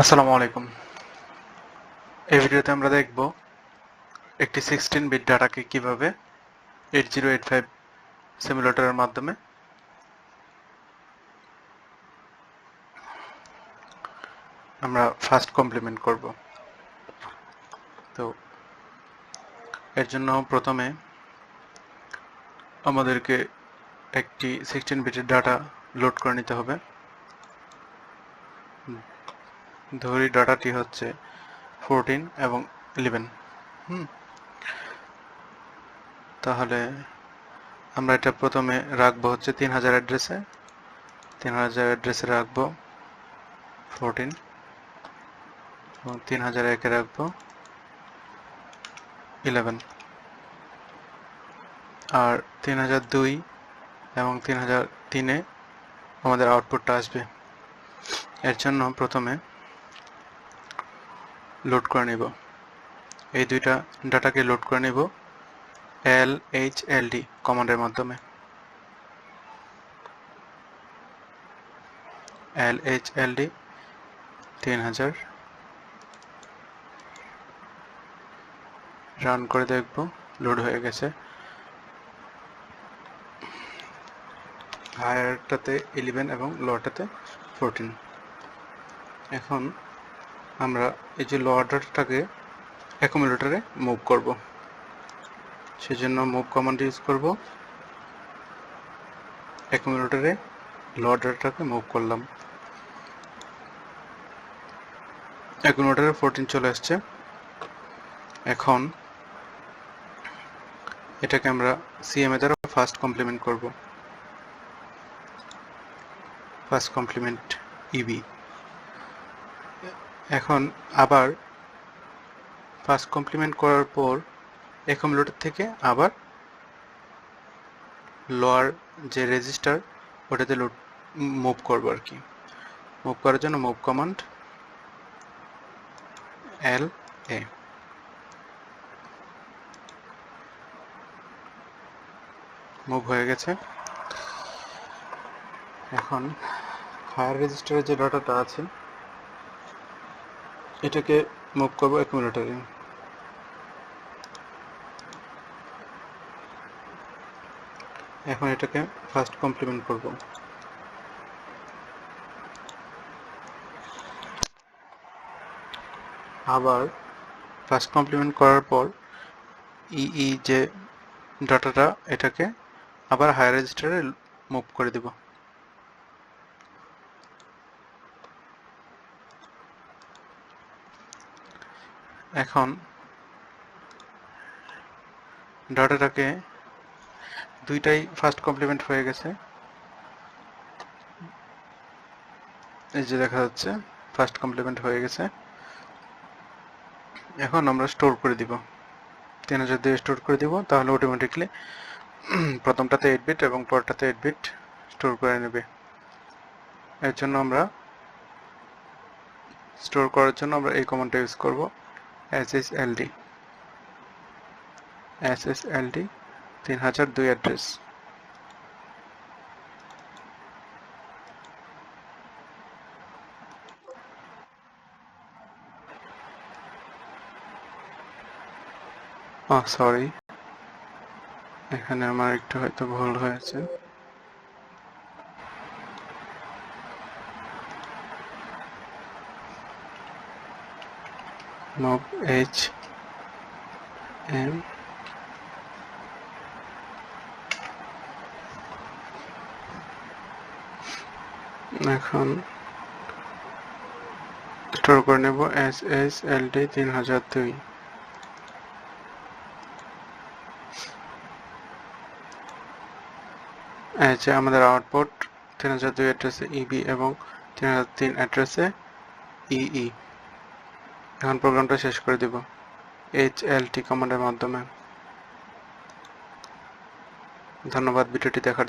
আসসালামু আলাইকুম। এই ভিডিওতে আমরা দেখব একটি 16 বিট ডাটাকে কিভাবে 8085 সিমুলেটরের মাধ্যমে আমরা ফাস্ট কমপ্লিমেন্ট করব। তো এর জন্য প্রথমে আমাদেরকে একটি 16 বিটের ডাটা লোড করে নিতে হবে। ধরি ডাটাটি হচ্ছে 14 এবং 11। তাহলে আমরা এটা প্রথমে রাখবো হচ্ছে 3000 অ্যাড্রেসে। 3000 অ্যাড্রেসে রাখবো 14 এবং 3001 এ রাখবো 11। আর 3002 এবং 3003 এ আমাদের আউটপুটটা আসবে। এর জন্য প্রথমে লোড করে নিব, এই দুইটা ডাটাকে লোড করে নিব LHLD কমান্ডের মাধ্যমে। LHLD 3000 রান করে দেখব লোড হয়ে গেছে। হায়ারটাতে 11 এবং লোয়ারটাতে 14। এখন আমরা এই যে লোয়ার ডাটাটাকে অ্যাকুমুলেটরে মুভ করব, সেজন্য মুভ কমান্ড ইউজ করব। অ্যাকুমুলেটরে লোয়ার ডাটাটাকে মুভ করলাম, অ্যাকুমুলেটরে 14 চলে আসছে। এখন এটাকে আমরা সিএমএ দ্বারা ফাস্ট কমপ্লিমেন্ট করব, ফাস্ট কমপ্লিমেন্ট ইবি। এখন আবার ফাস্ট কমপ্লিমেন্ট করার পর অ্যাকুমুলেটর থেকে আবার লোয়ার যে রেজিস্টার ওটাতে মুভ করব আর কি। মুভ করার জন্য মুভ কমান্ড LA। মুভ হয়ে গেছে। এখন হায়ার রেজিস্টারে যে ডাটাটা আছে এটাকে মুভ করব অ্যাকুমুলেটরে। এখন এটাকে ফাস্ট কমপ্লিমেন্ট করব। আবার ফাস্ট কমপ্লিমেন্ট করার পর যে ডাটাটা এটাকে আবার হায়ার রেজিস্টারে মুভ করে দেব। এখন ডাটাটাকে দুইটাই ফাস্ট কমপ্লিমেন্ট হয়ে গেছে, এই যে দেখা যাচ্ছে ফাস্ট কমপ্লিমেন্ট হয়ে গেছে। এখন আমরা স্টোর করে দিব, 3000 দিয়ে স্টোর করে দিব, তাহলে অটোমেটিকলি প্রথমটাতে 8 বিট এবং পরটাতে 8 বিট স্টোর করে নেবে। এর জন্য আমরা স্টোর করার জন্য আমরা এই কমান্ডটা ইউজ করব, SSLD 3002 অ্যাড্রেস। সরি, এখানে আমার একটু হয়তো ভুল হয়েছে। move HM এখন স্টোর করে নেব SSLD 3002। এই যে আমাদের আউটপুট 3002 অ্যাড্রেসে EB এবং 3003 অ্যাড্রেসে EE। এখন প্রোগ্রামটা শেষ করে দেব HLT কমান্ডের মাধ্যমে। ধন্যবাদ ভিডিওটি দেখার জন্য।